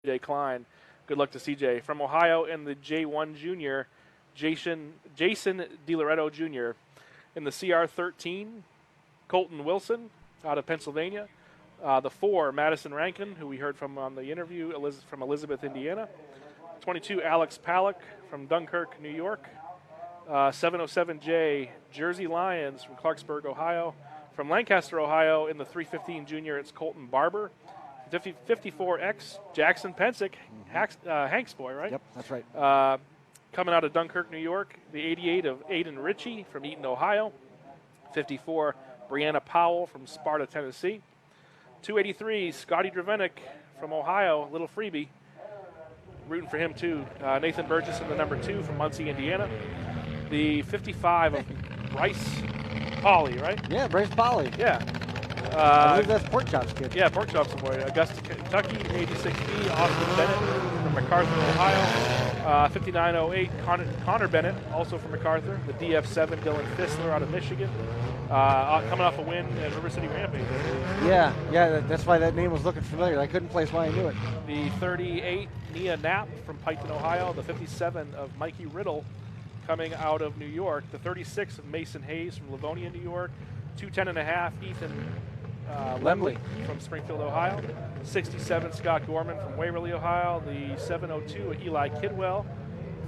CJ Klein. Good luck to CJ. From Ohio in the J1 Junior, Jason DiLoretto Jr. In the CR13, Colton Wilson out of Pennsylvania. The 4, Madison Rankin, who we heard from on the interview, from Elizabeth, Indiana. 22, Alex Palak from Dunkirk, New York. 707J, Jersey Lions from Clarksburg, Ohio. From Lancaster, Ohio, in the 315 Junior, it's Colton Barber. 54X, Jackson Pensick, Hank's boy, right? Yep, that's right. Coming out of Dunkirk, New York, the 88 of Aiden Ritchie from Eaton, Ohio. 54, Brianna Powell from Sparta, Tennessee. 283, Scotty Dravenik from Ohio, little freebie. Rooting for him, too. Nathan Burgess in the number 2 from Muncie, Indiana. The 55 of Bryce Pauley, right? Yeah, Bryce Pauley. Yeah. I believe that's Pork Chops kid. Yeah, Pork Chops boy. Augusta, Kentucky, 86B, Austin Bennett from MacArthur, Ohio. 5908, Connor Bennett, also from MacArthur. The DF7, Dylan Fissler out of Michigan. Coming off a win at River City Rampage. Yeah, that's why that name was looking familiar. I couldn't place why I knew it. The 38, Nia Knapp from Piketon, Ohio. The 57 of Mikey Riddle coming out of New York. The 36 of Mason Hayes from Livonia, New York. 210.5, Ethan Lemley from Springfield, Ohio. 67, Scott Gorman from Waverly, Ohio. The 702, Eli Kidwell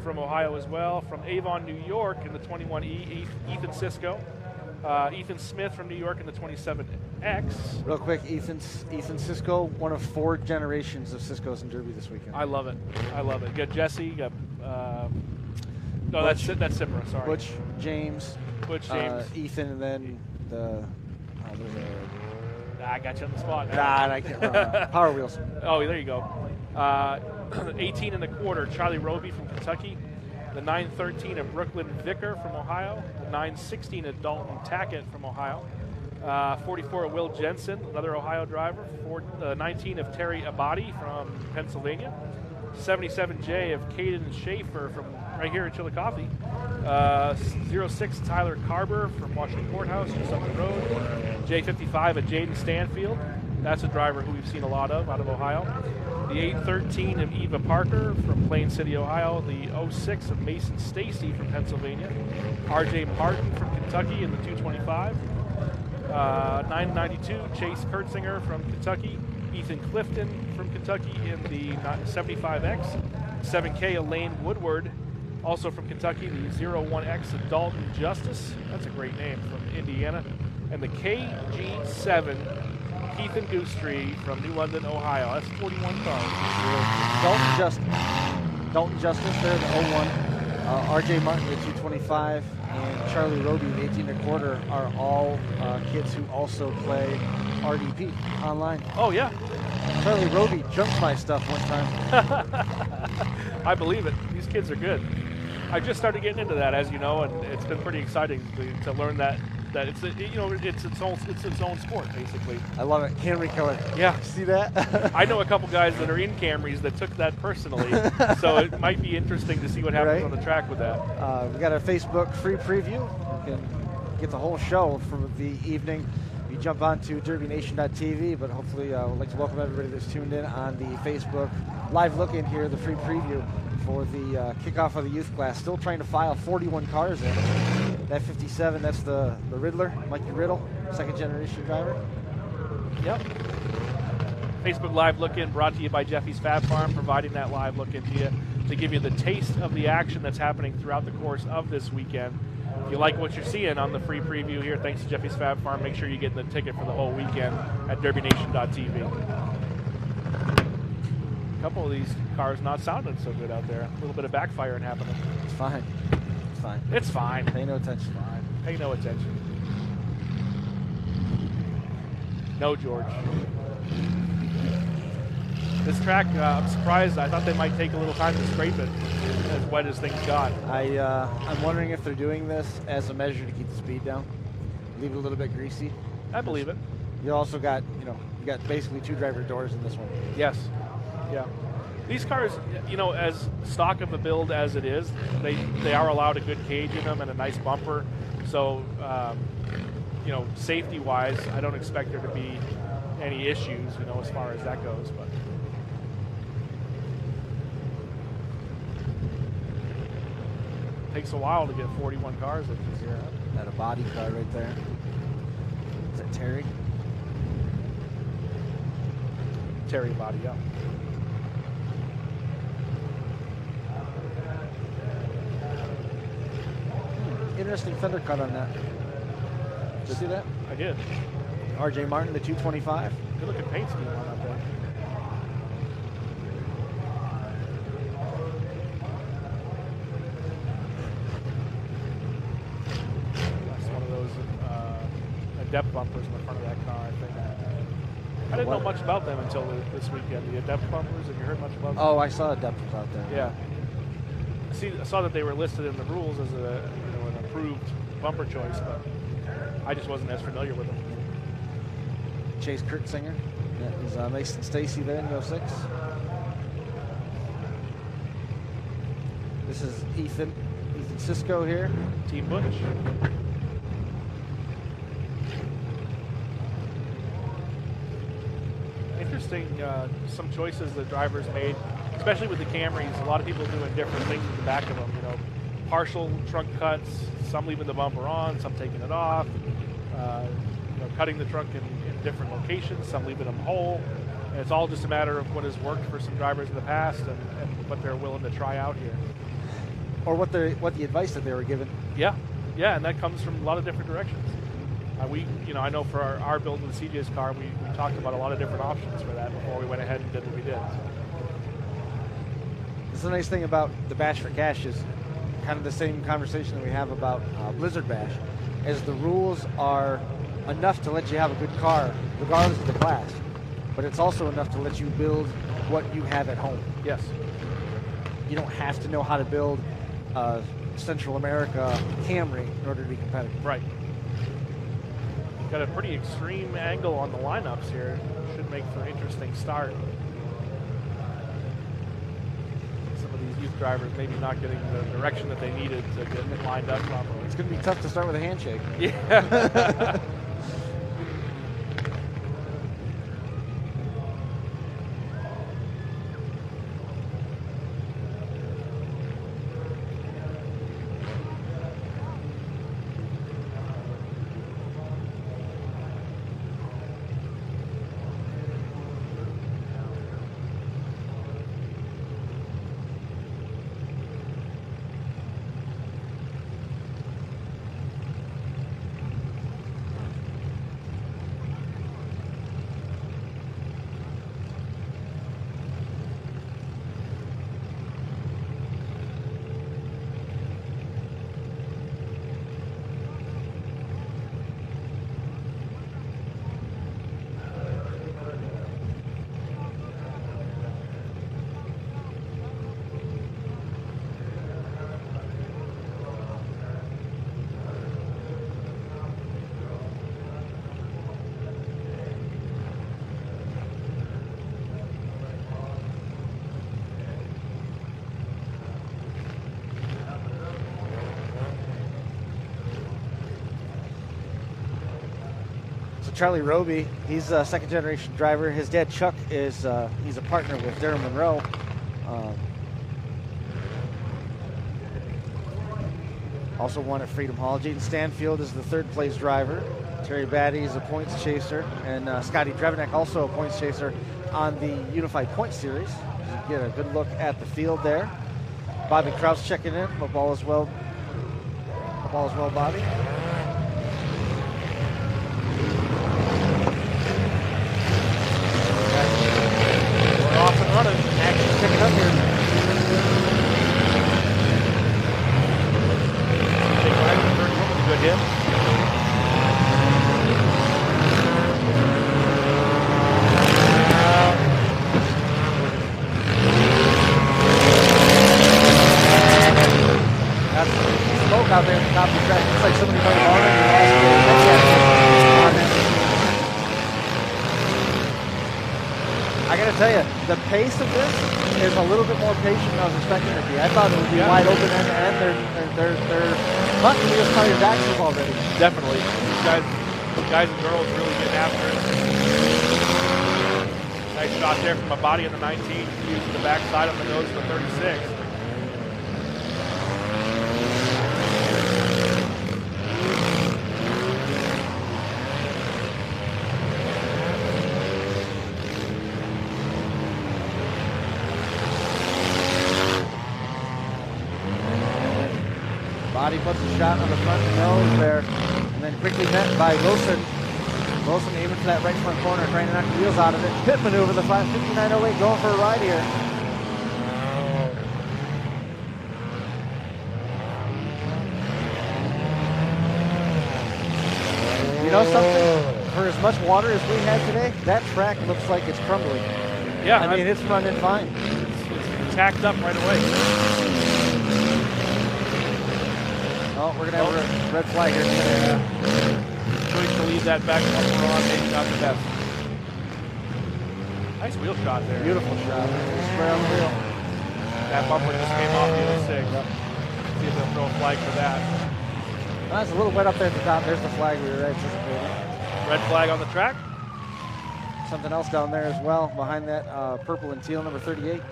from Ohio as well. From Avon, New York in the 21E, Ethan Cisco. Ethan Smith from New York in the 27X. Real quick, Ethan Cisco, one of 4 generations of Cisco's in Derby this weekend. I love it. You got Jesse, you got no, Butch, that's Cipra, sorry. Butch James, Ethan, and then the I got you on the spot. I can't. Power Wheels. Oh, there you go. 18 1/4, Charlie Roby from Kentucky. The 913 of Brooklyn Vicker from Ohio. The 916 of Dalton Tackett from Ohio. 44 of Will Jensen, another Ohio driver. 19 of Terry Abadi from Pennsylvania. 77J of Caden Schaefer from right here in Chillicothe. 06 Tyler Carber from Washington Courthouse, just up the road. J55 of Jaden Stanfield. That's a driver who we've seen a lot of out of Ohio. The 813 of Eva Parker from Plain City, Ohio. The 06 of Mason Stacy from Pennsylvania. RJ Martin from Kentucky in the 225. 992 Chase Kurtzinger from Kentucky. Ethan Clifton from Kentucky in the 75X. 7K Elaine Woodward, also from Kentucky. The 01X of Dalton Justice. That's a great name, from Indiana. And the KG7 Keith and Goosetree from New London, Ohio. That's 41 cars. Dalton Justice there, the 01. RJ Martin, the 225, and Charlie Roby, the 18 1/4, are all kids who also play RDP online. Oh, yeah. Charlie Roby jumped my stuff one time. I believe it. These kids are good. I just started getting into that, as you know, and it's been pretty exciting to learn that it's its own sport, basically. I love it. Camry color. Yeah. See that? I know a couple guys that are in Camrys that took that personally, so it might be interesting to see what happens on the track with that. We got our Facebook free preview. You can get the whole show from the evening. You jump on to DerbyNation.tv, but hopefully we'd like to welcome everybody that's tuned in on the Facebook live look-in here, the free preview for the kickoff of the youth class. Still trying to file 41 cars in. That 57, that's the Riddler, Mikey Riddle, second-generation driver. Yep. Facebook Live Look-In brought to you by Jeffy's Fab Farm, providing that live look-in to you to give you the taste of the action that's happening throughout the course of this weekend. If you like what you're seeing on the free preview here, thanks to Jeffy's Fab Farm, make sure you get the ticket for the whole weekend at DerbyNation.tv. A couple of these cars not sounding so good out there. A little bit of backfiring happening. It's fine. It's fine. Pay no attention. Pay no attention. No, George. This track, I'm surprised. I thought they might take a little time to scrape it as wet as things got. I'm wondering if they're doing this as a measure to keep the speed down. Leave it a little bit greasy. I believe it. You also got, you got basically 2 driver doors in this one. Yes. Yeah. These cars, as stock of a build as it is, they are allowed a good cage in them and a nice bumper. So, safety-wise, I don't expect there to be any issues, as far as that goes. But takes a while to get 41 cars in this year. Got a body car right there. Is that Terry? Terry body, yeah. Interesting fender cut on that. Did you see that? I did. RJ Martin, the 225. Good looking paint scheme on that thing. That's one of those Adept bumpers in the front of that car, I think. I didn't know much about them until this weekend. The Adept bumpers, have you heard much about them? Oh, I saw Adept out there. Yeah. I saw that they were listed in the rules as an approved bumper choice, but I just wasn't as familiar with them. Chase Kurtzinger. That is Mason Stacy there in the 06. This is Ethan Cisco here. Team Butch. Interesting, some choices the drivers made, especially with the Camrys. A lot of people doing different things with the back of them. Partial trunk cuts, some leaving the bumper on, some taking it off. Cutting the trunk in different locations, some leaving them whole. And it's all just a matter of what has worked for some drivers in the past and what they're willing to try out here. Or what the advice that they were given. Yeah, and that comes from a lot of different directions. I know for our build of the CJ's car, we talked about a lot of different options for that before we went ahead and did what we did. This is the nice thing about the Bash for Cash is kind of the same conversation that we have about Blizzard Bash, is the rules are enough to let you have a good car, regardless of the class, but it's also enough to let you build what you have at home. Yes. You don't have to know how to build Central America Camry in order to be competitive. Right. Got a pretty extreme angle on the lineups here. Should make for an interesting start. Some of these youth drivers maybe not getting the direction that they needed to get lined up properly. It's going to be tough to start with a handshake. Yeah. Charlie Roby, he's a second-generation driver. His dad, Chuck, is he's a partner with Darren Monroe. Also won at Freedom Hall. Jaden Stanfield is the third-place driver. Terry Batty is a points chaser. And Scotty Drevenek, also a points chaser on the Unified Points Series. You get a good look at the field there. Bobby Kraus checking in. Hope all is well. Hope all is well, Bobby. Off and running. Action's picking up here. Good hit. That's smoke out there at the top of the track. Looks like somebody might have already lost on that. I gotta tell you, the pace of this is a little bit more patient than I was expecting it to be. I thought it would be wide open end to end. They're hunting these tires axles already. Definitely. These guys and girls really getting after it. Nice shot there from a body in the 19, using the backside on the nose of the 36. Body puts a shot on the front nose there, and then quickly met by Wilson. Wilson aiming for that right front corner, trying to knock the wheels out of it. Pit maneuver, the 5908 going for a ride here. You know something? For as much water as we had today, that track looks like it's crumbling. Yeah, I mean, it's running fine. It's tacked up right away. Oh, we're going to have a red flag here. Choice to leave that back bumper on, maybe not the best. Nice wheel shot there. Beautiful shot. Square on the wheel. That bumper just came off the other six. Yep. See if they'll throw a flag for that. That's a little wet up there at the top. There's the flag we were anticipating. Red flag on the track. Something else down there as well, behind that purple and teal, number 38.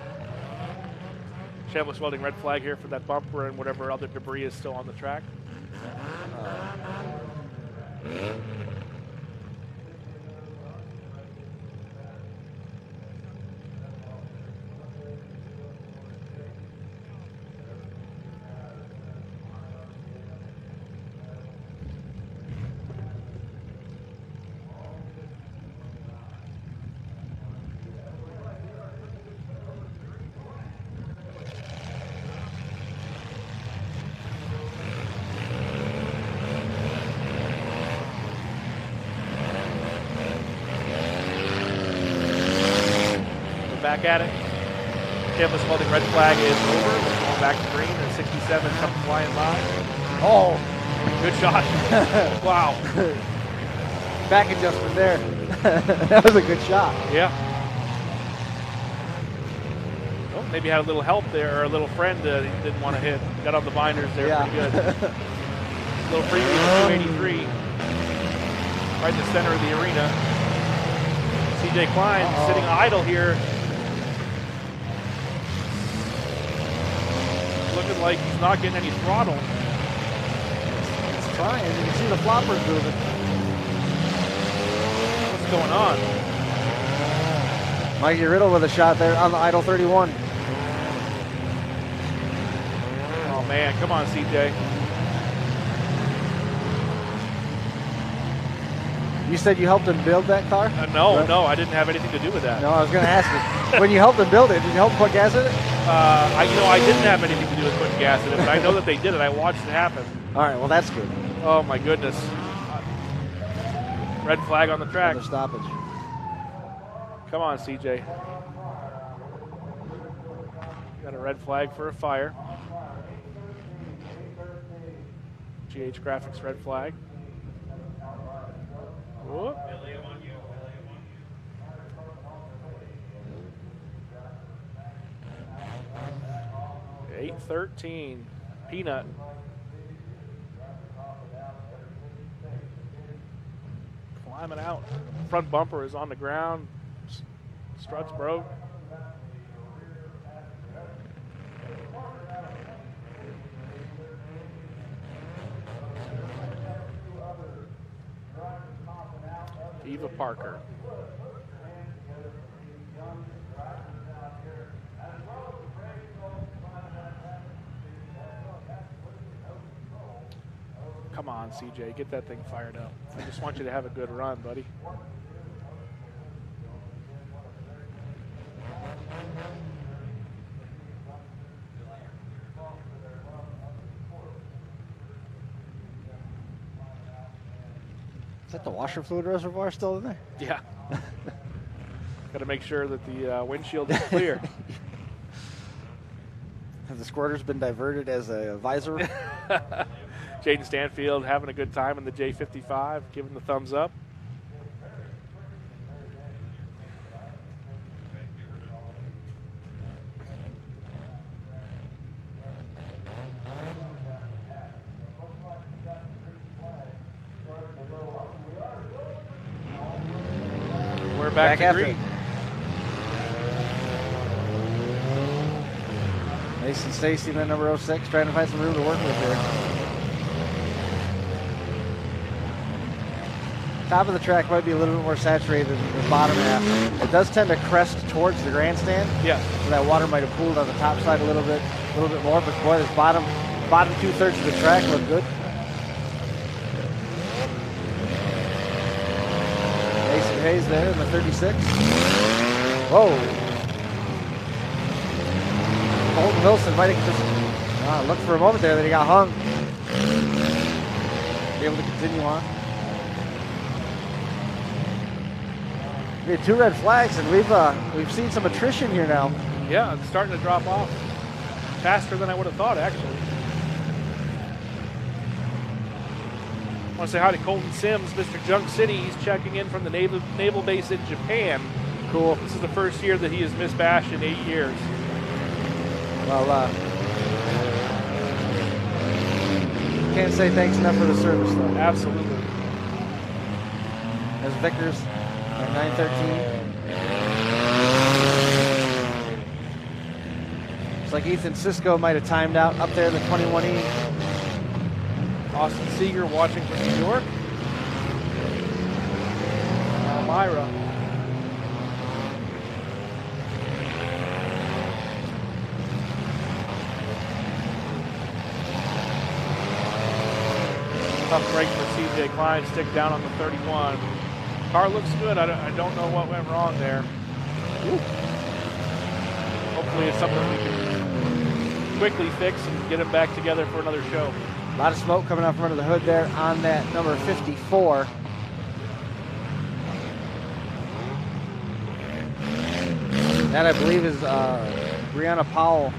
Chambliss Welding red flag here for that bumper and whatever other debris is still on the track. Back at it. Chambliss Welding red flag is over. We're going back to green. And 67 comes flying by. Oh, good shot. Wow. Back adjustment there. That was a good shot. Yeah. Oh, maybe had a little help there, or a little friend that he didn't want to hit. Got on the binders there pretty good. Little preview of 283. Right in the center of the arena. CJ Klein sitting idle here. Looking like he's not getting any throttle. It's trying. You can see the floppers moving. What's going on? Mikey Riddle with a shot there on the idle 31. Oh man, come on, CJ. You said you helped him build that car? No, I didn't have anything to do with that. No, I was going to ask you. When you helped him build it, did you help him put gas in it? I didn't have anything to do with putting gas in it, but I know that they did it. I watched it happen. All right, well, that's good. Oh, my goodness. Red flag on the track. Another stoppage. Come on, CJ. Got a red flag for a fire. GH Graphics red flag. Whoop. 813. Peanut. Climbing out. Front bumper is on the ground. Struts broke. Eva Parker. Come on, CJ, get that thing fired up. I just want you to have a good run, buddy. Is that the washer fluid reservoir still in there? Yeah. Got to make sure that the windshield is clear. Have the squirters been diverted as a visor? Jaden Stanfield having a good time in the J55, giving the thumbs up. We're back to green. Mason Stacy, man, number 06, trying to find some room to work with here. Top of the track might be a little bit more saturated than the bottom half. It does tend to crest towards the grandstand. Yes. So that water might have pooled on the top side a little bit more. But boy, this bottom bottom 2/3 of the track look good. Mason Hayes there in the 36. Whoa. Colton Wilson might have just looked for a moment there that he got hung. Be able to continue on. We had 2 red flags, and we've seen some attrition here now. Yeah, it's starting to drop off faster than I would have thought, actually. I want to say hi to Colton Sims, Mr. Junk City. He's checking in from the naval base in Japan. Cool. This is the first year that he has missed Bash in 8 years. Well, can't say thanks enough for the service, though. Absolutely. As Vickers at 9:13. Looks like Ethan Cisco might have timed out up there in the 21E. Austin Seeger watching from New York. Elmira. Tough break for CJ Klein, stick down on the 31. Car looks good. I don't know what went wrong there. Ooh. Hopefully it's something we can quickly fix and get him back together for another show. A lot of smoke coming out from under the hood there on that number 54. That, I believe, is Brianna Powell,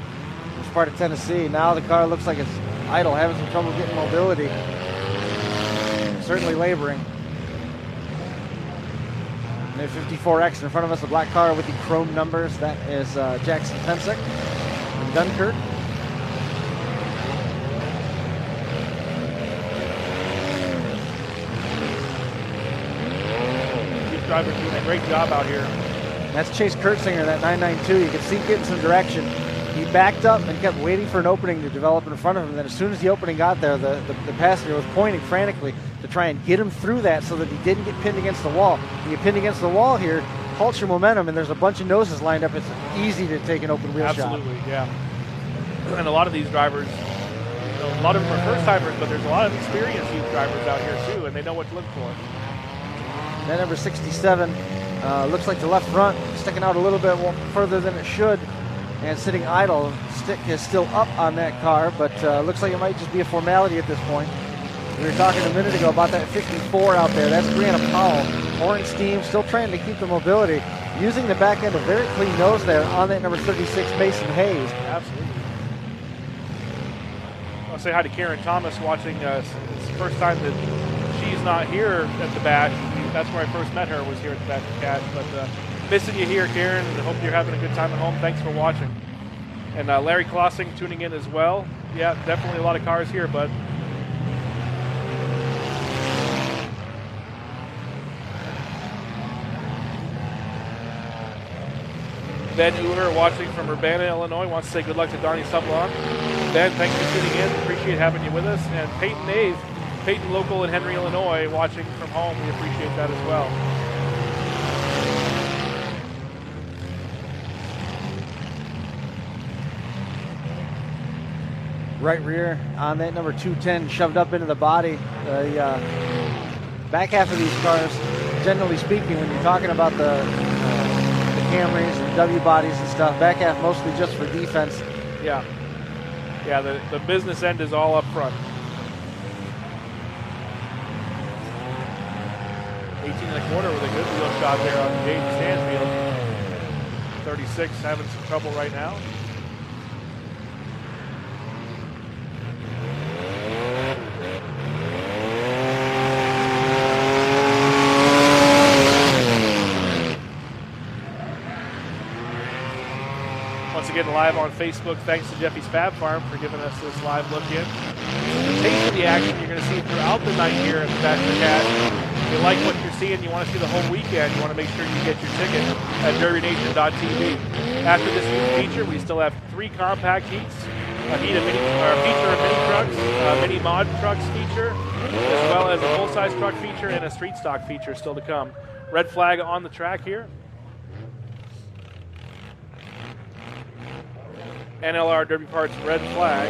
who's part of Tennessee. Now the car looks like it's idle, having some trouble getting mobility. Certainly laboring. And 54X in front of us, the black car with the chrome numbers. That is Jackson Pensick from Dunkirk. These drivers doing a great job out here. That's Chase Kurtzinger, that 992. You could see him getting some direction. He backed up and kept waiting for an opening to develop in front of him. Then as soon as the opening got there, the passenger was pointing frantically to try and get him through that so that he didn't get pinned against the wall. When you get pinned against the wall here, halts your momentum, and there's a bunch of noses lined up. It's easy to take an open wheel shot. Absolutely, yeah. And a lot of these drivers, a lot of them are first-timers, but there's a lot of experienced youth drivers out here too, and they know what to look for. That number 67 looks like the left front sticking out a little bit further than it should, and sitting idle. Stick is still up on that car, but looks like it might just be a formality at this point. We were talking a minute ago about that 54 out there. That's Brianna Powell. Pouring steam, still trying to keep the mobility. Using the back end, a very clean nose there on that number 36, Mason Hayes. Absolutely. I'll say hi to Karen Thomas watching. It's the first time that she's not here at the Bash. That's where I first met her, was here at the Bash of Cash. But missing you here, Karen, and hope you're having a good time at home. Thanks for watching. And Larry Klossing tuning in as well. Yeah, definitely a lot of cars here, bud. Ben Uher watching from Urbana, Illinois, wants to say good luck to Donnie Sublon. Ben, thanks for tuning in. Appreciate having you with us. And Peyton Nave, Peyton local in Henry, Illinois, watching from home. We appreciate that as well. Right rear on that number 210, shoved up into the body. The back half of these cars, generally speaking, when you're talking about the Camrys and W bodies and stuff, back half mostly just for defense. Yeah. Yeah, the business end is all up front. 18 1/4 with a good wheel shot there on Jaden Stanfield. 36 having some trouble right now. Once again, live on Facebook. Thanks to Jeffy's Fab Farm for giving us this live look in. The taste of the action you're going to see throughout the night here at the Bash for Cash. If you like what you're seeing, you want to see the whole weekend, you want to make sure you get your ticket at DerbyNation.tv. After this week's feature, we still have 3 compact heats, a feature of mini trucks, a mini mod trucks feature, as well as a full-size truck feature and a street stock feature still to come. Red flag on the track here. NLR Derby Parts red flag.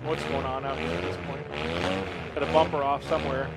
What's going on out here at this point? Got a bumper off somewhere.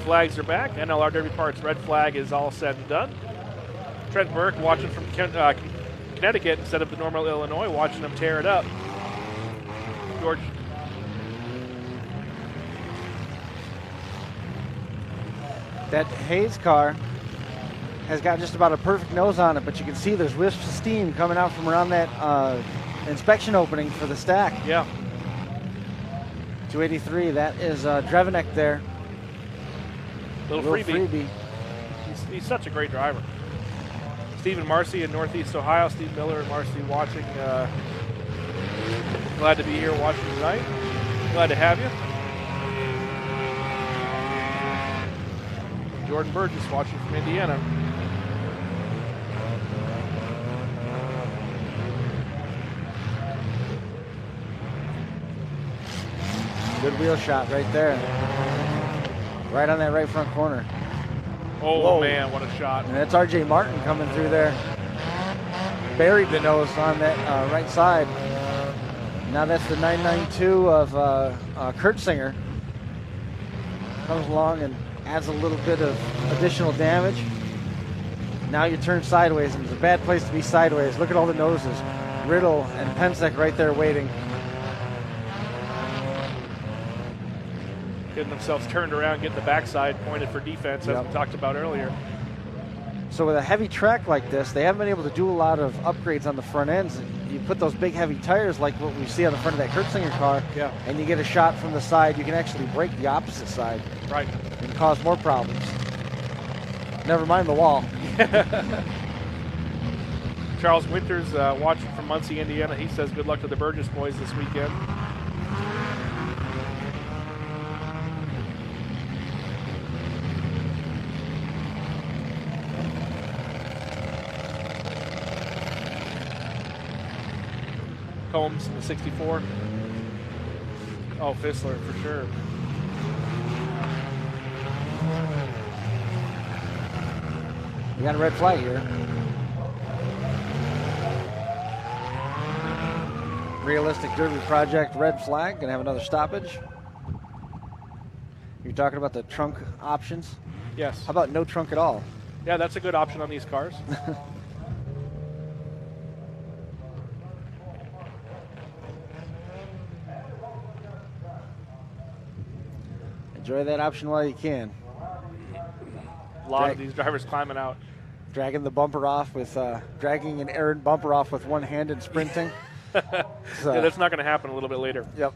Flags are back. NLR Derby Parts red flag is all said and done. Trent Burke watching from Connecticut instead of the Normal, Illinois, watching them tear it up. George. That Hayes car has got just about a perfect nose on it, but you can see there's wisps of steam coming out from around that inspection opening for the stack. Yeah. 283, that is Drevenek there. Little freebie. He's such a great driver. Stephen Marcy in Northeast Ohio. Steve Miller and Marcy watching. Glad to be here watching tonight. Glad to have you. Jordan Burgess watching from Indiana. Good wheel shot right there. Right on that right front corner. Oh, whoa, man, what a shot. And that's R.J. Martin coming through there. Buried the nose on that right side. Now that's the 992 of Kurtzinger. Comes along and adds a little bit of additional damage. Now you turn sideways, and it's a bad place to be sideways. Look at all the noses. Riddle and Pensek right there waiting. Getting themselves turned around, getting the backside pointed for defense, as we talked about earlier. So with a heavy track like this, they haven't been able to do a lot of upgrades on the front ends. You put those big heavy tires like what we see on the front of that Kurtzinger car, and you get a shot from the side, you can actually break the opposite side. Right. And cause more problems. Never mind the wall. Charles Winters watching from Muncie, Indiana. He says good luck to the Burgess boys this weekend. Combs in the 64. Oh, Fissler for sure. We got a red flag here. Realistic Derby Project red flag. Gonna have another stoppage. You're talking about the trunk options? Yes. How about no trunk at all? Yeah, that's a good option on these cars. Enjoy that option while you can. A lot of these drivers climbing out. Dragging the bumper off with, dragging an errant bumper off with one hand and sprinting. Yeah, that's not going to happen a little bit later. Yep.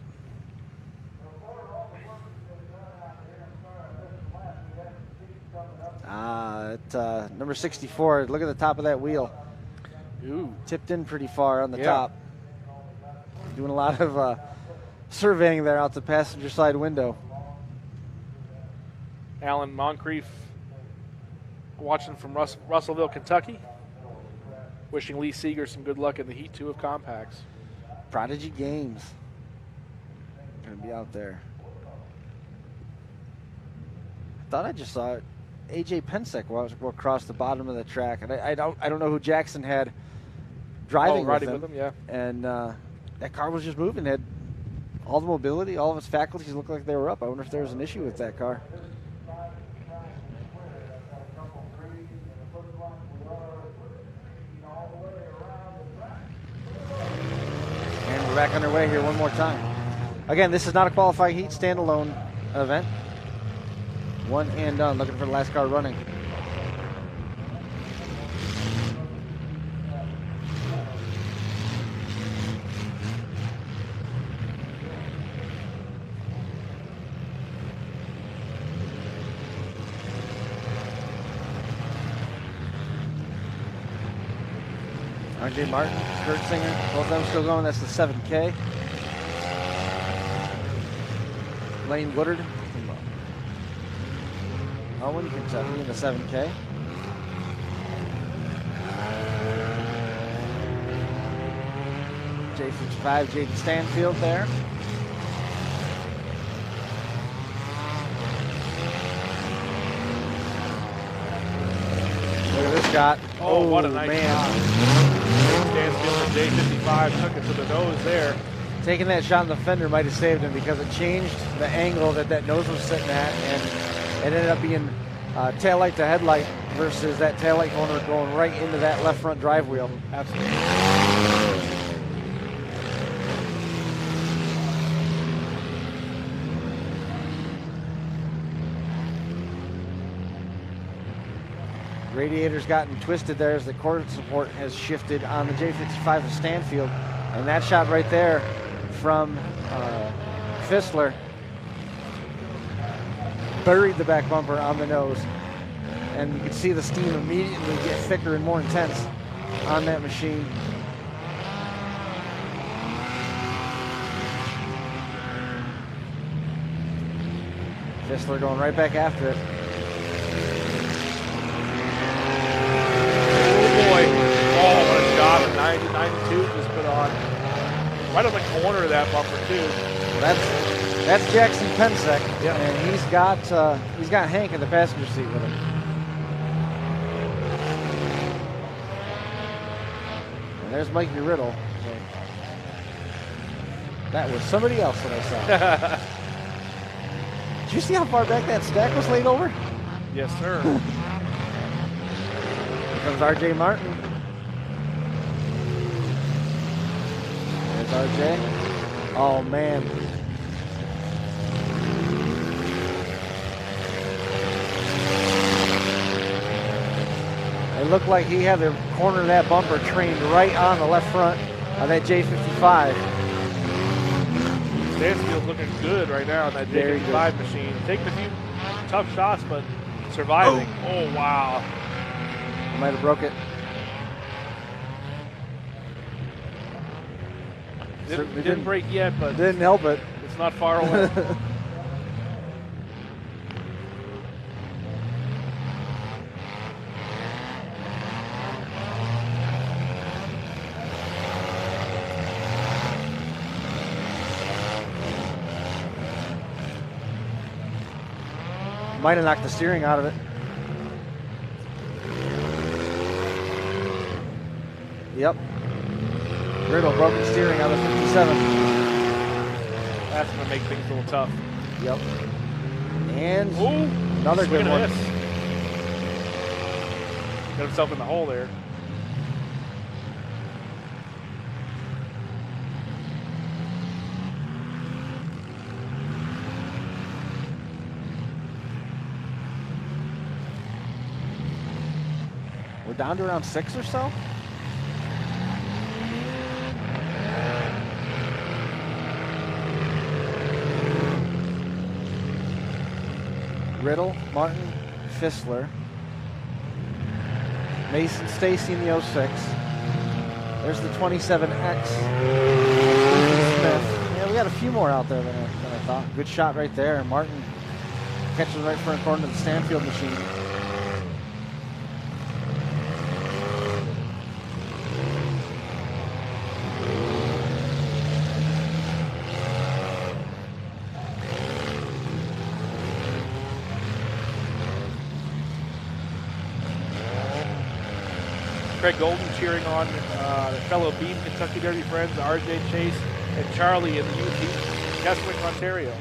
Number 64, look at the top of that wheel. Ooh. Tipped in pretty far on the top. Doing a lot of surveying there out the passenger side window. Alan Moncrief watching from Russellville, Kentucky. Wishing Lee Seeger some good luck in the Heat 2 of Compacts. Prodigy Games. Going to be out there. I thought I just saw it. AJ Pensek will across the bottom of the track, and I don't know who Jackson had driving with him. Yeah. And that car was just moving. Had all the mobility, all of its faculties looked like they were up. I wonder if there was an issue with that car. And we're back underway here one more time. Again, this is not a qualifying heat standalone event. One and done, looking for the last car running. RJ Martin, Kurt Singer, both of them still going. That's the 7K. Lane Woodard from Owen, Kentucky, in the 7K. J55, Jaden Stanfield there. Look at this shot. Oh, what a nice man. shot. Stansfield and J55 took it to the nose there. Taking that shot in the fender might have saved him because it changed the angle that nose was sitting at, and it ended up being taillight to headlight versus that taillight corner going right into that left front drive wheel. Absolutely. Radiator's gotten twisted there as the core support has shifted on the J55 of Stanfield, and that shot right there from Fissler buried the back bumper on the nose, and you can see the steam immediately get thicker and more intense on that machine. Fissler going right back after it. Oh, what a shot. A 92 just put on. Right on the corner of that bumper, too. Well, that's Jackson Pensek, yeah. And he's got Hank in the passenger seat with him. And there's Mikey Riddle. That was somebody else that I saw. Did you see how far back that stack was laid over? Yes, sir. Here comes RJ Martin. There's RJ. Oh, man. It looked like he had the corner of that bumper trained right on the left front of that J55. Stansfield's looking good right now in that J55 machine. Taking a few tough shots, but surviving. Oh wow. He might have broke it. Didn't break yet, but didn't help it. It's not far away. Might have knocked the steering out of it. Yep. Riddle broke the steering out of 57. That's going to make things a little tough. Yep. And ooh, another good one. Got himself in the hole there. We're down to around 6 or so. Riddle, Martin, Fissler, Mason Stacy in the 06. There's the 27X. Smith. Yeah, we got a few more out there than I thought. Good shot right there. Martin catches right front corner to the Stanfield machine. Craig Golden cheering on fellow Beam Kentucky Derby friends, RJ Chase and Charlie in the UT Keswick, Ontario.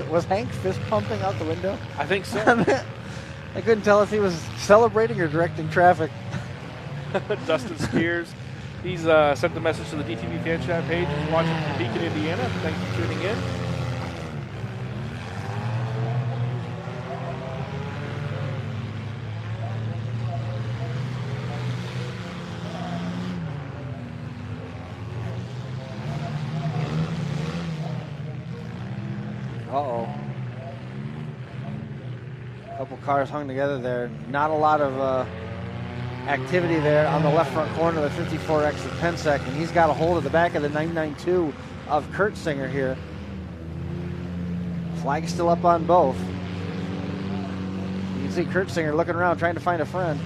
Was Hank fist pumping out the window? I think so. I couldn't tell if he was celebrating or directing traffic. Dustin Spears. He's sent the message to the DTV Fan Chat page. He's watching from Beacon, Indiana. Thanks for tuning in. Uh-oh. A couple cars hung together there. Not a lot of activity there on the left front corner of the 54X of Penske, and he's got a hold of the back of the 992 of Kurtzinger here. Flag still up on both. You can see Kurtzinger looking around trying to find a friend.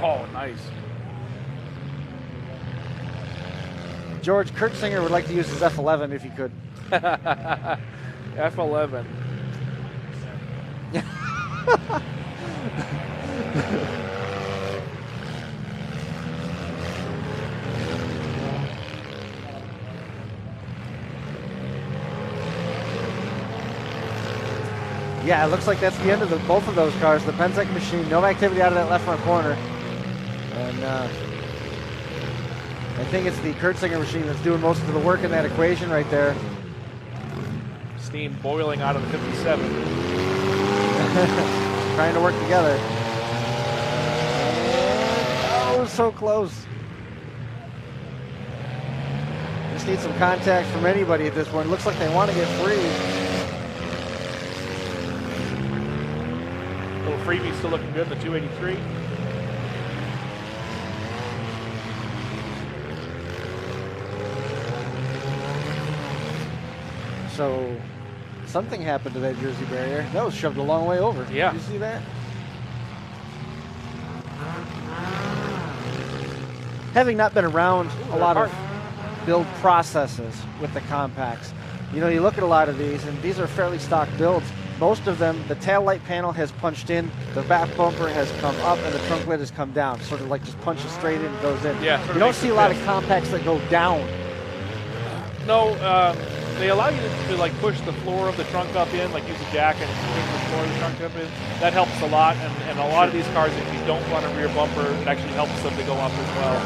Oh, nice. George Kurtzinger would like to use his F11 if he could. F11. Yeah, it looks like that's the end of both of those cars. The Penske machine, no activity out of that left front corner. And I think it's the Kurtzinger machine that's doing most of the work in that equation right there. Steam boiling out of the 57. Trying to work together. Oh, so close. Just need some contact from anybody at this point. Looks like they want to get free. Little freebie still looking good in the 283. So something happened to that Jersey barrier. That was shoved a long way over. Yeah. Did you see that? Having not been around a lot of build processes with the compacts, you know, you look at a lot of these, and these are fairly stock builds. Most of them, the tail light panel has punched in, the back bumper has come up, and the trunk lid has come down. Sort of like just punches straight in and goes in. Yeah. You don't see a lot of compacts that go down. No, they allow you to like push the floor of the trunk up in, like use a jack and push the floor of the trunk up in. That helps a lot, and a lot of these cars, if you don't run a rear bumper, it actually helps them to go up as well.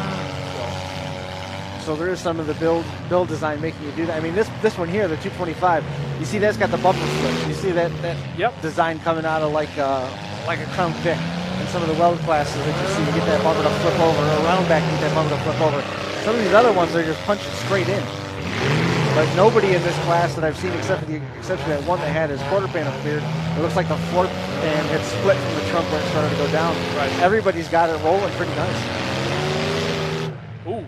So there is some of the build design making you do that. I mean, this one here, the 225, you see that's got the bumper flip. You see that Yep. design coming out of like a Crown Vic. And some of the weld classes that you see, you get that bumper to flip over, or around back, you get that bumper to flip over. Some of these other ones are just punching straight in. But nobody in this class that I've seen, except for the exception of that one that had his quarter panel cleared, it looks like the floor pan had split from the trunk where it started to go down. Right. Everybody's got it rolling pretty nice. Ooh.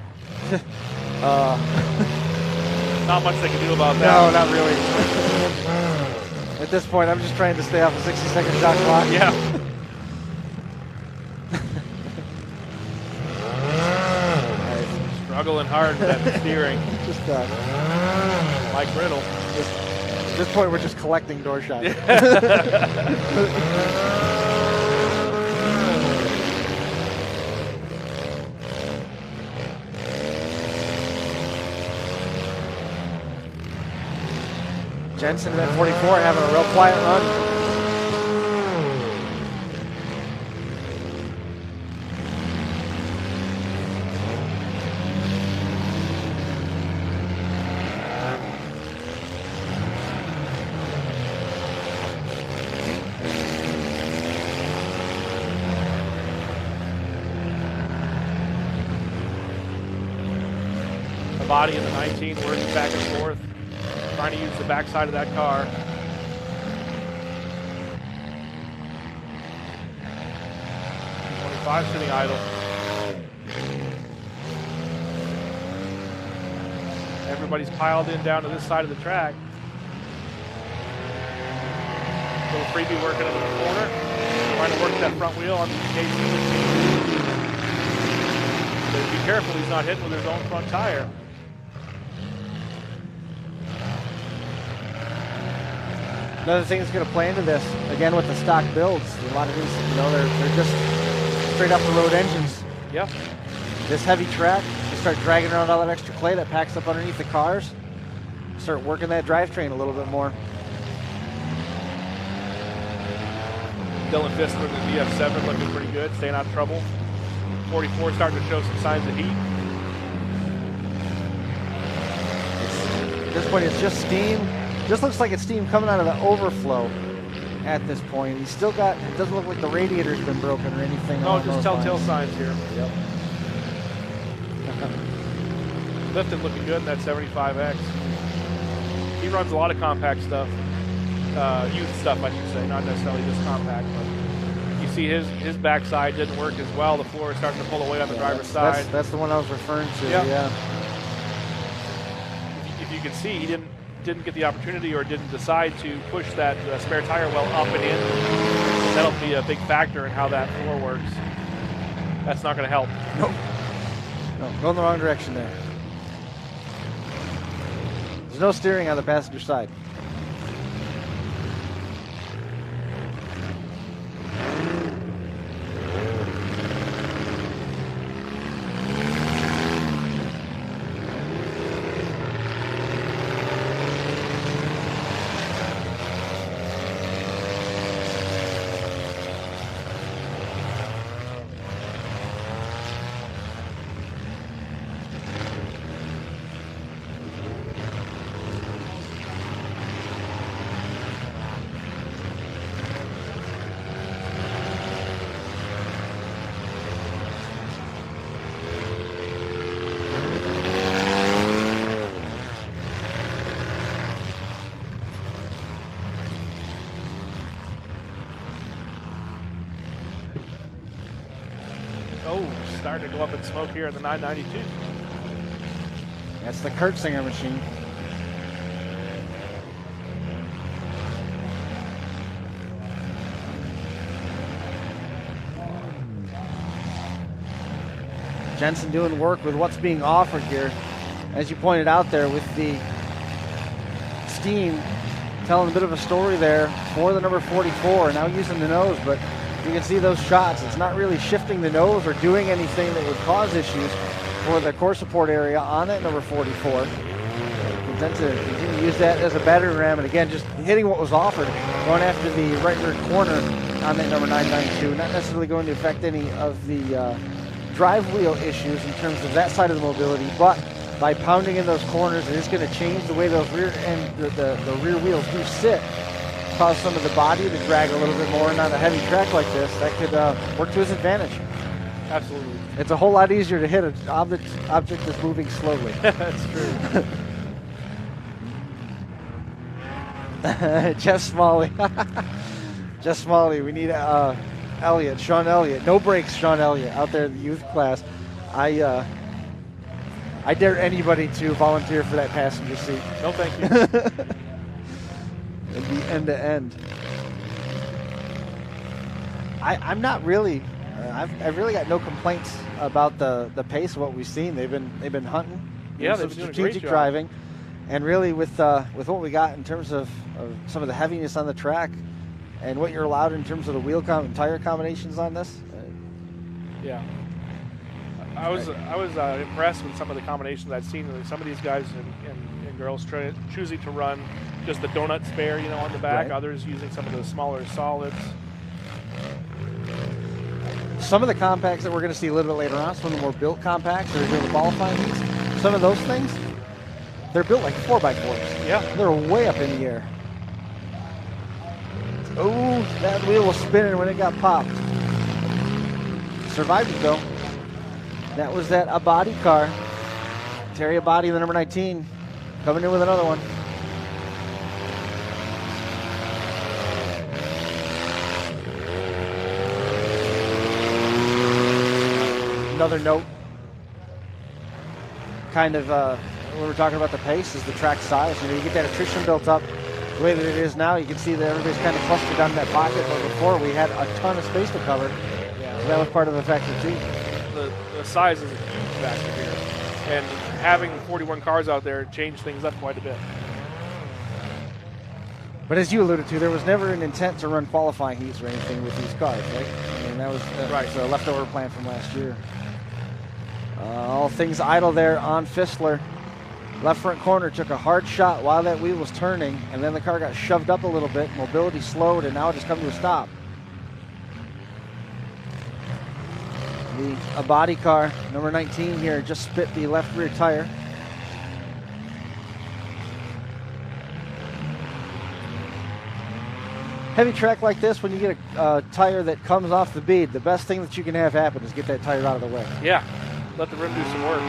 Not much they can do about that. No, not really. At this point, I'm just trying to stay off a 60-second shot clock. Yeah. Struggling hard with that steering. Just Mike Riddle. At this point, we're just collecting door shots. Jensen at 44 having a real quiet run. The body in the 19 working back and forth, trying to use the backside of that car. Sitting idle. Everybody's piled in down to this side of the track. Little freebie working into the corner, trying to work that front wheel on the KC. be careful he's not hitting with his own front tire. Another thing that's going to play into this, again with the stock builds, a lot of these, they're just straight up the road engines. Yeah. This heavy track, you start dragging around all that extra clay that packs up underneath the cars, start working that drivetrain a little bit more. Dylan Fister in the DF7 looking pretty good, staying out of trouble. 44 starting to show some signs of heat. At this point, it's just steam. Just looks like it's steam coming out of the overflow at this point. He's still got, it doesn't look like the radiator's been broken or anything. No, just telltale signs here. Yep. Lifton looking good in that 75X. He runs a lot of compact stuff. Youth stuff, I should say, not necessarily just compact, but you see his backside didn't work as well. The floor is starting to pull away on the driver's side. That's the one I was referring to. Yep. Yeah. If you can see, he didn't get the opportunity or didn't decide to push that spare tire well up and in. That'll be a big factor in how that floor works. That's not going to help. Nope. No, going the wrong direction there. There's no steering on the passenger side. Starting to go up in smoke here in the 992. That's the Kurtzinger machine. Jensen doing work with what's being offered here. As you pointed out there with the steam, telling a bit of a story there for the number 44, now using the nose, but you can see those shots. It's not really shifting the nose or doing anything that would cause issues for the core support area on that number 44. Intend to continue to use that as a battering ram, and again, just hitting what was offered, going after the right rear corner on that number 992. Not necessarily going to affect any of the drive wheel issues in terms of that side of the mobility, but by pounding in those corners, it is going to change the way those rear end, the rear wheels do sit. Cause some of the body to drag a little bit more, and on a heavy track like this, that could work to his advantage. Absolutely. It's a whole lot easier to hit an object that's moving slowly. That's true. Jeff Smalley. Jeff Smalley, we need Elliott, Sean Elliott. No brakes, Sean Elliott, out there in the youth class. I dare anybody to volunteer for that passenger seat. No, thank you. It'd be end to end. I'm not really. I've really got no complaints about the pace of what we've seen. They've been hunting. Yeah, some they've been doing a great strategic job. driving, and really with what we got in terms of some of the heaviness on the track, and what you're allowed in terms of the wheel and tire combinations on this. Yeah. I was impressed with some of the combinations I've seen. Some of these guys and girls choosing to run just the donut spare, on the back. Right. Others using some of the smaller solids. Some of the compacts that we're going to see a little bit later on, some of the more built compacts, or the qualifying heats, some of those things, they're built like 4x4s. Yeah. They're way up in the air. Oh, that wheel was spinning when it got popped. Survived it though. That was that Abadi car. Terry Abadi, the number 19, coming in with another one. Another note, kind of when we're talking about the pace, is the track size. You get that attrition built up the way that it is now. You can see that everybody's kind of clustered down that pocket, but before we had a ton of space to cover. Yeah. So that was part of the factor too. the size is a huge factor here. And having 41 cars out there changed things up quite a bit. But as you alluded to, there was never an intent to run qualifying heats or anything with these cars, right? I mean, that was a leftover plan from last year. All things idle there on Fissler. Left front corner took a hard shot while that wheel was turning, and then the car got shoved up a little bit. Mobility slowed, and now it just come to a stop. The Abadi car, number 19 here, just spit the left rear tire. Heavy track like this, when you get a tire that comes off the bead, the best thing that you can have happen is get that tire out of the way. Yeah, let the rim do some work.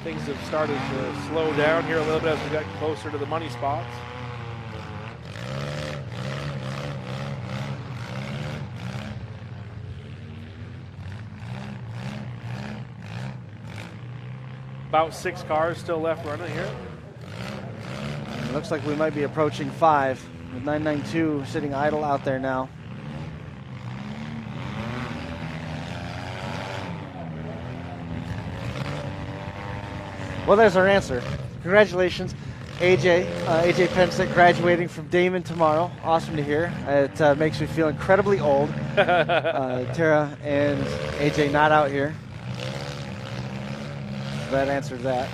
Things have started to slow down here a little bit as we got closer to the money spots. About 6 cars still left running here. It looks like we might be approaching 5 with 992 sitting idle out there now. Well, there's our answer. Congratulations, AJ. AJ Pensick graduating from Damon tomorrow. Awesome to hear. It makes me feel incredibly old. Tara and AJ not out here. That answers that.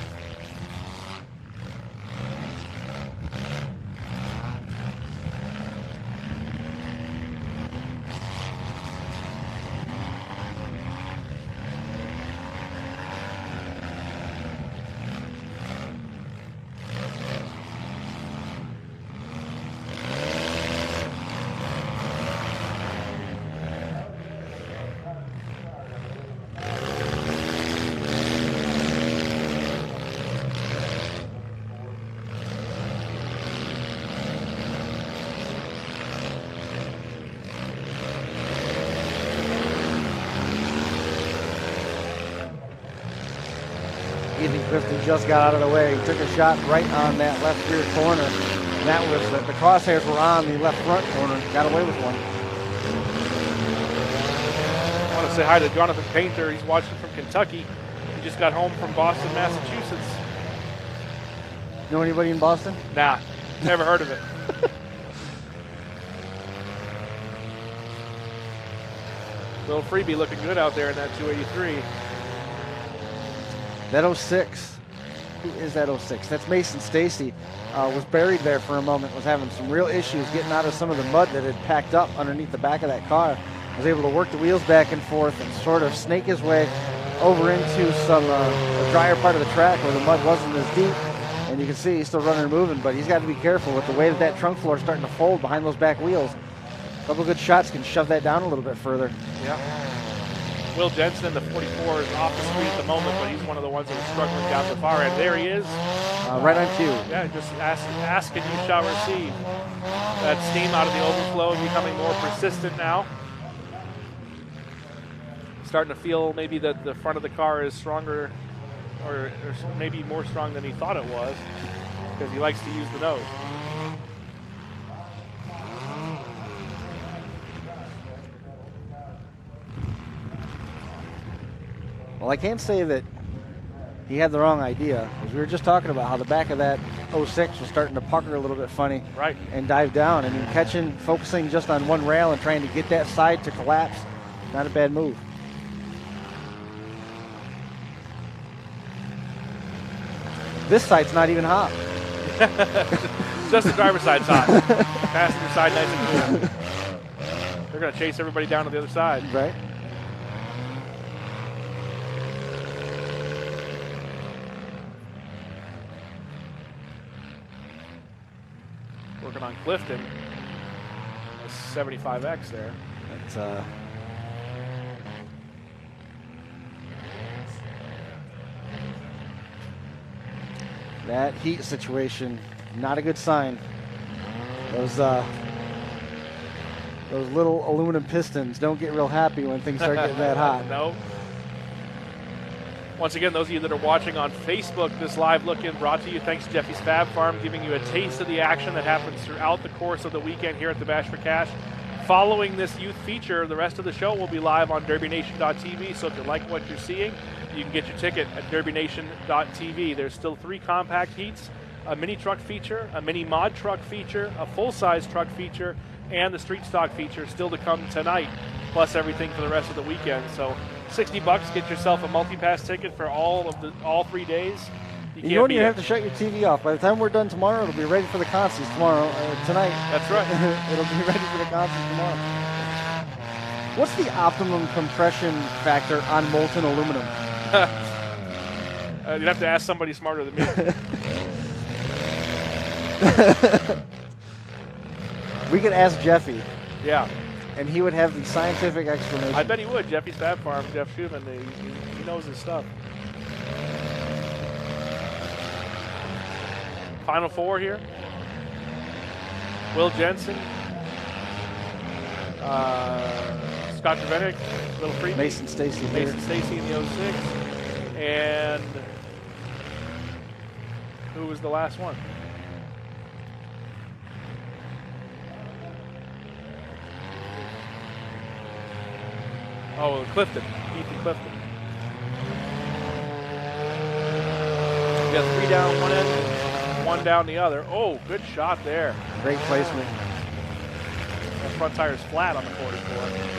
Clifton just got out of the way. He took a shot right on that left rear corner. And that was the crosshairs were on the left front corner. Got away with one. I want to say hi to Jonathan Painter. He's watching from Kentucky. He just got home from Boston, Massachusetts. Know anybody in Boston? Nah, never heard of it. Little Freebie looking good out there in that 283. That 06, who is that 06? That's Mason Stacy. Was buried there for a moment, was having some real issues getting out of some of the mud that had packed up underneath the back of that car. Was able to work the wheels back and forth and sort of snake his way over into some a drier part of the track where the mud wasn't as deep. And you can see he's still running and moving, but he's got to be careful with the way that trunk floor is starting to fold behind those back wheels. A couple good shots can shove that down a little bit further. Yeah. Will Jensen in the 44 is off the street at the moment, but he's one of the ones that was struggling down the far end. There he is. Right on cue. Yeah, just ask and you shall receive. That steam out of the overflow becoming more persistent now. Starting to feel maybe that the front of the car is stronger or maybe more strong than he thought it was because he likes to use the nose. Well, I can't say that he had the wrong idea, because we were just talking about how the back of that 06 was starting to pucker a little bit funny, right, and dive down. I mean, focusing just on one rail and trying to get that side to collapse, not a bad move. This side's not even hot. Just the driver's side's hot. Passenger side nice and cool. They're going to chase everybody down to the other side. Right. Working on Clifton. A 75X there. That's that heat situation, not a good sign. Those little aluminum pistons don't get real happy when things start getting that hot. No. Once again, those of you that are watching on Facebook, this live look-in brought to you thanks to Jeffy's Fab Farm, giving you a taste of the action that happens throughout the course of the weekend here at the Bash for Cash. Following this youth feature, the rest of the show will be live on DerbyNation.tv, so if you like what you're seeing, you can get your ticket at DerbyNation.tv. There's still 3 compact heats, a mini truck feature, a mini mod truck feature, a full-size truck feature, and the street stock feature still to come tonight, plus everything for the rest of the weekend. So $60, get yourself a multi-pass ticket for all 3 days. You don't even have to shut your TV off. By the time we're done tomorrow, it'll be ready for the concerts tonight. That's right. It'll be ready for the concerts tomorrow. What's the optimum compression factor on molten aluminum? You'd have to ask somebody smarter than me. We could ask Jeffy. Yeah. And he would have the scientific explanation. I bet he would. Jeffy's Fab Farm, Jeff Schumann, he knows his stuff. Final 4 here. Will Jensen, Scott Trevenick, Little Freebie. Mason Stacy in the 06. And who was the last one? Oh, Clifton. Ethan Clifton. We got 3 down one end, 1 down the other. Oh, good shot there. Great placement. That front tire's flat on the 44.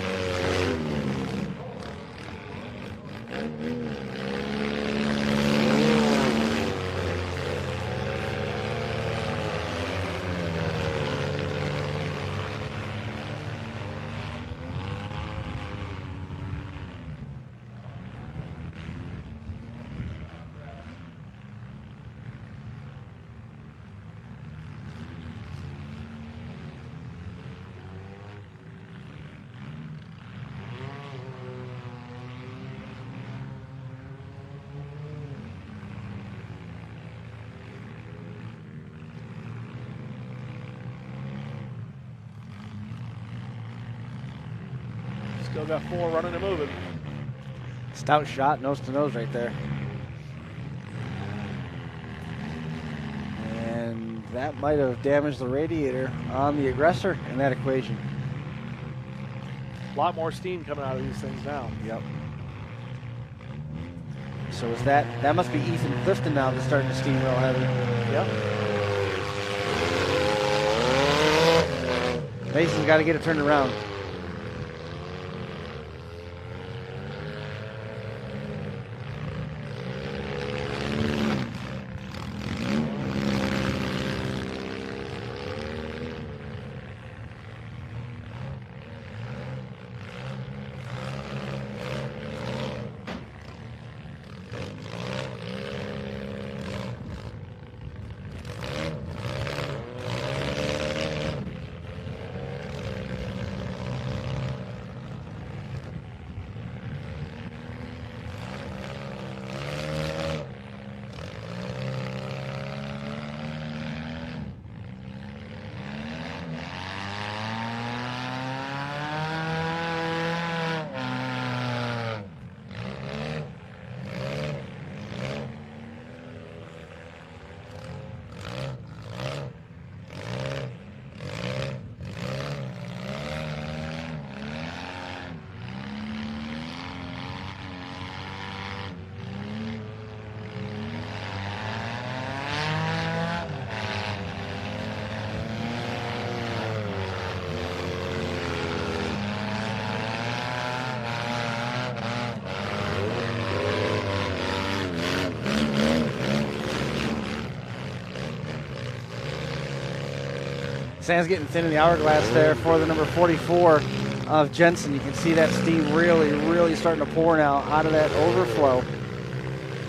Still got 4 running and moving. Stout shot, nose to nose right there. And that might have damaged the radiator on the aggressor in that equation. A lot more steam coming out of these things now. Yep. So is that must be Ethan Clifton now that's starting to steam real heavy. Yep. Mason's got to get it turned around. Sand's getting thin in the hourglass there for the number 44 of Jensen. You can see that steam really starting to pour now out of that overflow.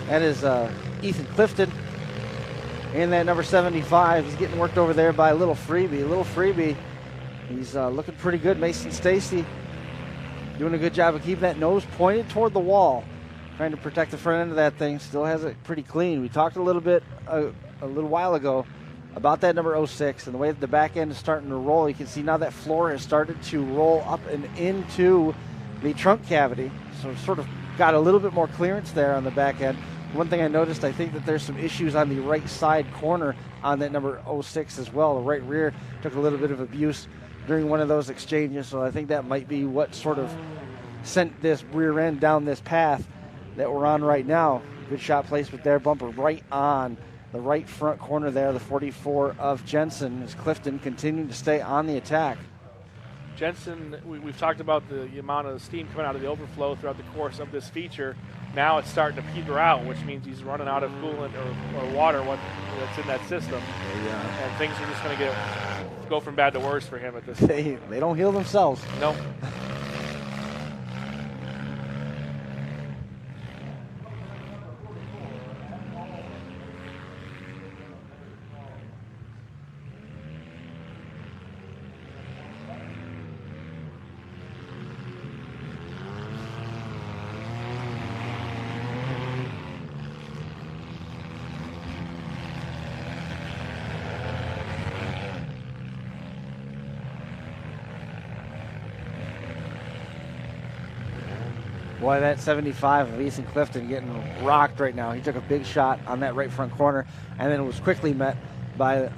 That is Ethan Clifton. And that number 75, he's getting worked over there by Little Freebie. Little Freebie, he's looking pretty good. Mason Stacy doing a good job of keeping that nose pointed toward the wall, trying to protect the front end of that thing. Still has it pretty clean. We talked a little bit a little while ago about that number 06 and the way that the back end is starting to roll. You can see now that floor has started to roll up and into the trunk cavity. So sort of got a little bit more clearance there on the back end. One thing I noticed, I think that there's some issues on the right side corner on that number 06 as well. The right rear took a little bit of abuse during one of those exchanges, so I think that might be what sort of sent this rear end down this path that we're on right now. Good shot placement there, bumper right on the right front corner there, the 44 of Jensen, as Clifton continuing to stay on the attack. Jensen, we've talked about the amount of steam coming out of the overflow throughout the course of this feature. Now it's starting to peter out, which means he's running out of coolant or water that's in that system. Yeah. And things are just going to go from bad to worse for him at this point. They don't heal themselves. No. Boy, that 75 of Ethan Clifton getting rocked right now. He took a big shot on that right front corner, and then it was quickly met by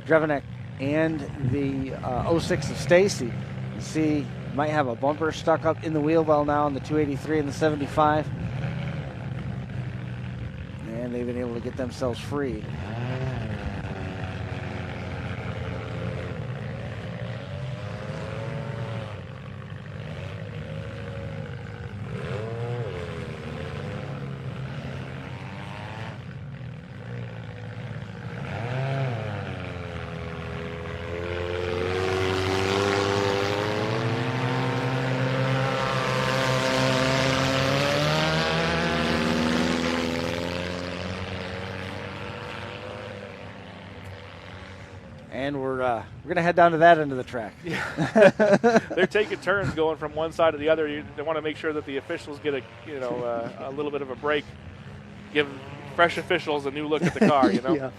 Drevenek and the 06 of Stacy. You see, might have a bumper stuck up in the wheel well now on the 283 and the 75. And they've been able to get themselves free. And we're going to head down to that end of the track. Yeah. They're taking turns going from one side to the other. They want to make sure that the officials get a little bit of a break, give fresh officials a new look at the car. Yeah.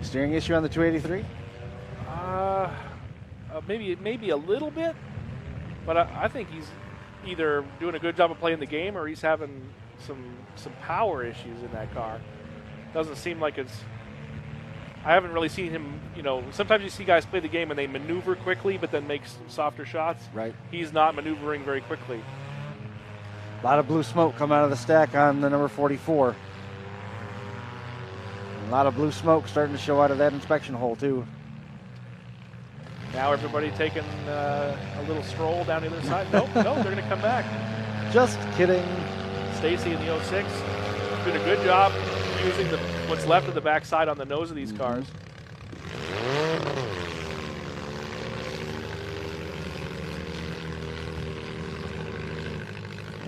Steering issue on the 283? Maybe a little bit, but I think he's either doing a good job of playing the game or he's having some power issues in that car. Doesn't seem like it's. I haven't really seen him. Sometimes you see guys play the game and they maneuver quickly, but then make some softer shots. Right. He's not maneuvering very quickly. A lot of blue smoke coming out of the stack on the number 44. A lot of blue smoke starting to show out of that inspection hole too. Now everybody taking a little stroll down the other side. Nope, they're going to come back. Just kidding. Stacy in the 06 did a good job using what's left of the backside on the nose of these cars.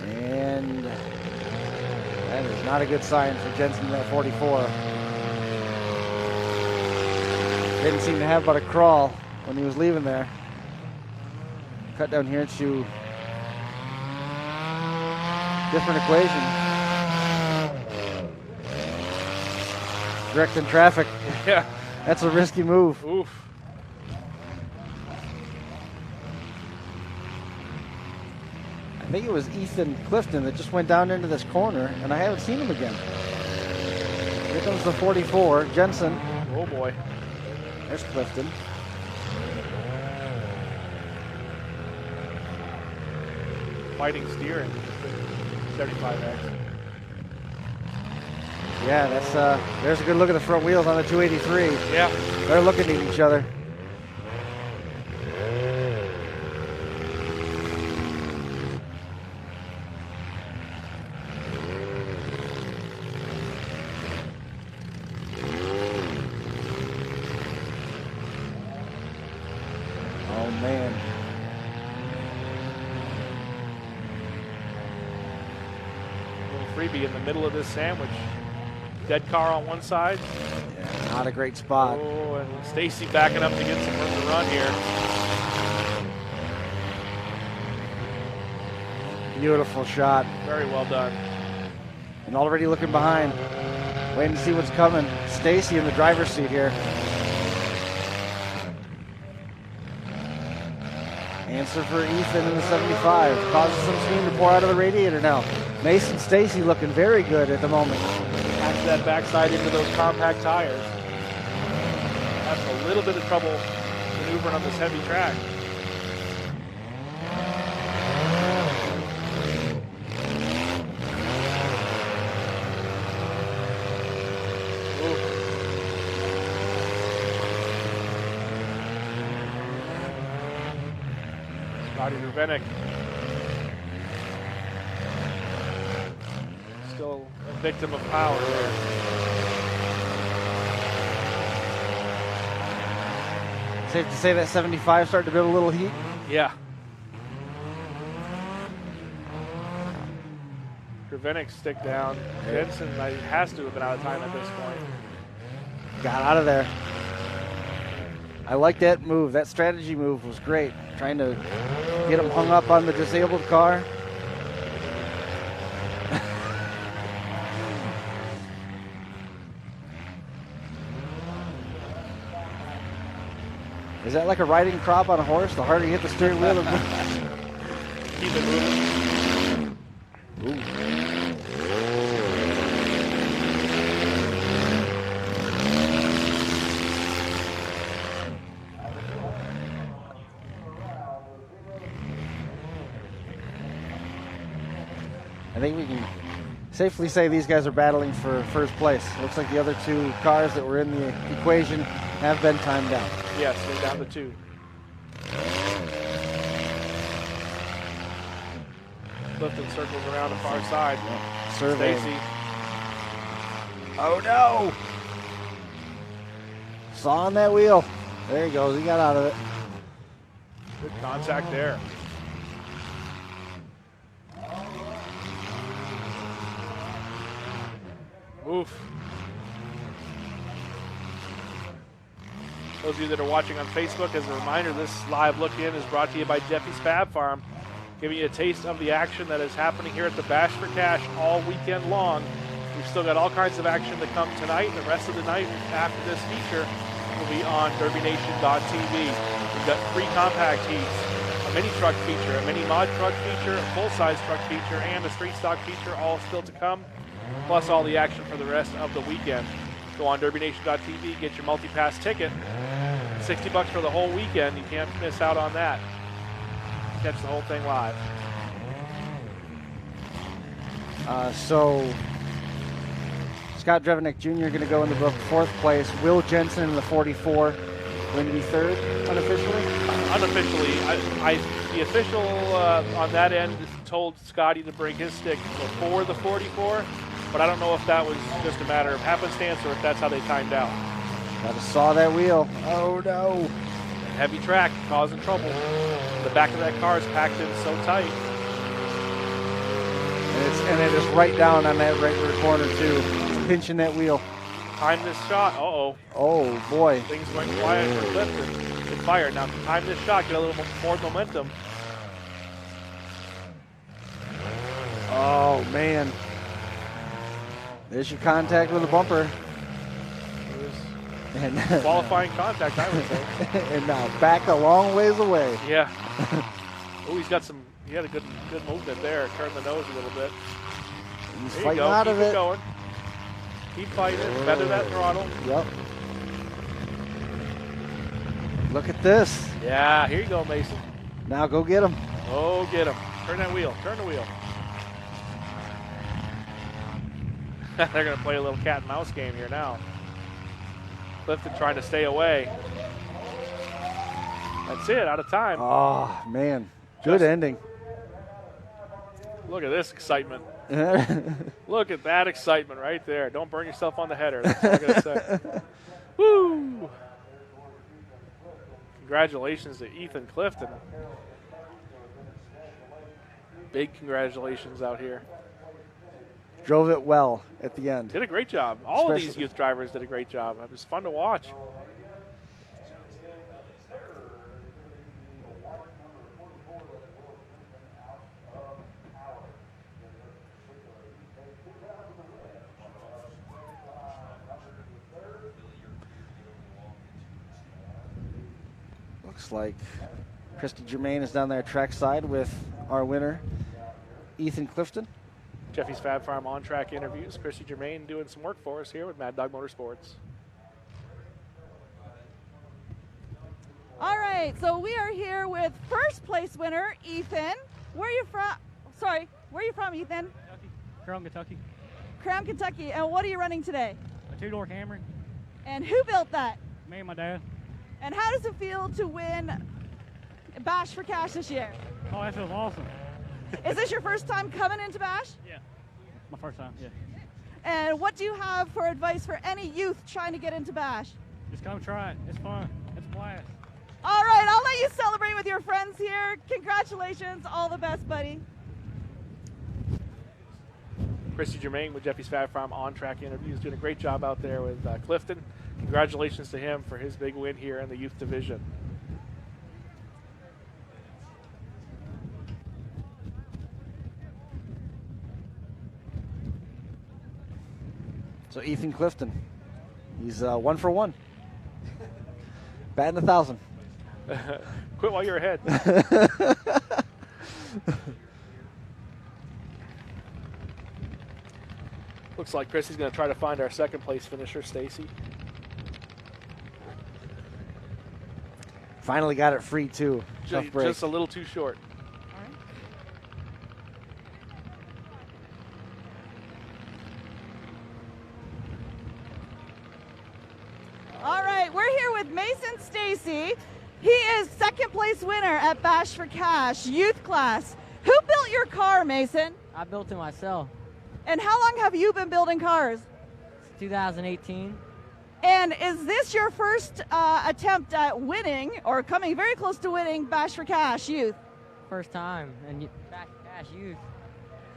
And that is not a good sign for Jensen at 44. Didn't seem to have but a crawl when he was leaving there. Cut down here to different equation. Directing traffic. Yeah. That's a risky move. Oof. I think it was Ethan Clifton that just went down into this corner, and I haven't seen him again. Here comes the 44, Jensen. Oh boy. There's Clifton. Fighting steering. 75X. Yeah, there's a good look at the front wheels on the 283. Yeah. They're looking at each other. Oh, man. Freebie in the middle of this sandwich. Dead car on one side. Yeah, not a great spot. Oh, and Stacy backing up to get some room to run here. Beautiful shot. Very well done. And already looking behind. Waiting to see what's coming. Stacy in the driver's seat here. Answer for Ethan in the 75. Causes some steam to pour out of the radiator now. Mason Stacy looking very good at the moment. Patch that backside into those compact tires. Having a little bit of trouble maneuvering on this heavy track. Scotty Ruvenek still a victim of power there. Safe to say that 75 starting to build a little heat. Yeah. Ruvenek stick down. Jensen has to have been out of time at this point. Got out of there. I like that move. That strategy move was great. Trying to get him hung up on the disabled car. Is that like a riding crop on a horse? The harder you hit the steering wheel, Keep it moving. Ooh. I think we can safely say these guys are battling for first place. Looks like the other two cars that were in the equation have been timed out. Yes, they're down to 2. Clifton circles around the far side. Survey. Stacy. Oh no! Saw on that wheel. There he goes. He got out of it. Good contact there. Oof. Those of you that are watching on Facebook, as a reminder, this live look-in is brought to you by Jeffy's Fab Farm, giving you a taste of the action that is happening here at the Bash for Cash all weekend long. We've still got all kinds of action to come tonight. The rest of the night after this feature will be on DerbyNation.tv. We've got 3 compact heats, a mini truck feature, a mini mod truck feature, a full-size truck feature, and a street stock feature, all still to come, plus all the action for the rest of the weekend. Go on DerbyNation.tv, get your multi-pass ticket. $60 for the whole weekend. You can't miss out on that. Catch the whole thing live. So Scott Drevenik Jr. going to go in the book 4th place. Will Jensen in the 44 going to be 3rd unofficially? Unofficially, the official on that end told Scotty to bring his stick before the 44, but I don't know if that was just a matter of happenstance or if that's how they timed out. I just saw that wheel. Oh no. Heavy track causing trouble. The back of that car is packed in so tight. And it is right down on that right rear corner too. It's pinching that wheel. Time this shot. Uh-oh. Oh boy. Things went quiet for Clifton. It fired. Now time this shot. Get a little more momentum. Oh man. There's your contact with the bumper. And Qualifying contact, I would say. And now back a long ways away. Yeah. Oh, he had a good movement there. Turned the nose a little bit. He's There you fighting go. out Keep of it it. going. Keep fighting it. Feather that throttle. Yep. Look at this. Yeah, here you go, Mason. Now go get him. Oh, get him. Turn that wheel. Turn the wheel. They're going to play a little cat and mouse game here now. Clifton trying to stay away. That's it, out of time. Oh, man. Good ending. Look at this excitement. Look at that excitement right there. Don't burn yourself on the header. That's what I'm going to say. Woo! Congratulations to Ethan Clifton. Big congratulations out here. Drove it well at the end. Did a great job. All of these Especially- youth drivers did a great job. It was fun to watch. Looks like Christy Germain is down there trackside with our winner, Ethan Clifton. Jeffy's Fab Farm on-track interviews. Christy Germain doing some work for us here with Mad Dog Motorsports. All right, so we are here with first place winner, Ethan. Where are you from? Sorry, where are you from, Ethan? Crum, Kentucky. Cram, Kentucky. And what are you running today? A two-door Camry. And who built that? Me and my dad. And how does it feel to win Bash for Cash this year? Oh, that feels awesome. Is this your first time coming into Bash? Yeah. My first time, yeah. And what do you have for advice for any youth trying to get into Bash? Just come try it. It's fun. It's a blast. All right, I'll let you celebrate with your friends here. Congratulations. All the best, buddy. Christy Germain with Jeffy's Fab Farm on-track interviews, doing a great job out there with Clifton. Congratulations to him for his big win here in the youth division. So Ethan Clifton, he's 1 for 1. Batting 1,000. Quit while you're ahead. Looks like Chrissy's going to try to find our second place finisher, Stacy. Finally got it free too. Tough break. Just a little too short. All right, we're here with Mason Stacy. He is second place winner at Bash for Cash youth class. Who built your car, Mason? I built it myself. And how long have you been building cars? It's 2018. And is this your first attempt at winning or coming very close to winning Bash for Cash youth? First time. And Bash Cash Youth.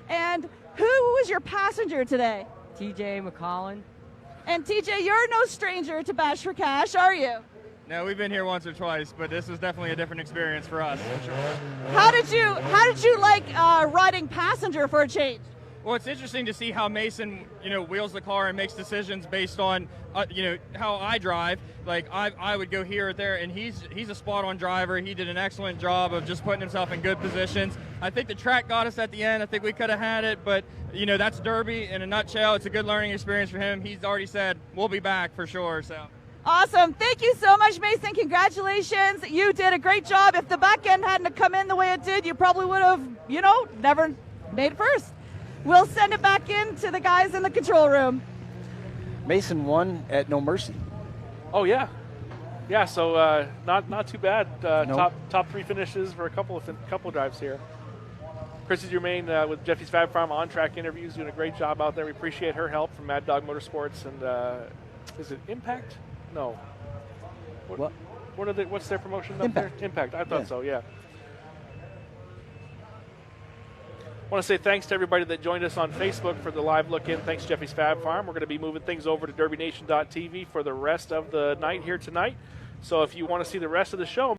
And who was your passenger today? TJ McCollin. And TJ, you're no stranger to Bash for Cash, are you? No, we've been here once or twice, but this was definitely a different experience for us. For sure. How did you like riding passenger for a change? Well, it's interesting to see how Mason, wheels the car and makes decisions based on, how I drive. Like I would go here or there, and he's a spot-on driver. He did an excellent job of just putting himself in good positions. I think the track got us at the end. I think we could have had it, but that's Derby in a nutshell. It's a good learning experience for him. He's already said we'll be back for sure. So. Awesome. Thank you so much, Mason. Congratulations. You did a great job. If the back end hadn't come in the way it did, you probably would have, never made first. We'll send it back in to the guys in the control room. Mason won at No Mercy. Oh yeah, yeah. So not too bad. Nope. Top three finishes for a couple of drives here. Christy Germain with Jeffy's Fab Farm on-track interviews, doing a great job out there. We appreciate her help from Mad Dog Motorsports and is it Impact? No. What? What's their promotion up Impact. there? Impact. I thought so. Yeah. I want to say thanks to everybody that joined us on Facebook for the live look-in. Thanks, Jeffy's Fab Farm. We're going to be moving things over to DerbyNation.tv for the rest of the night here tonight. So if you want to see the rest of the show,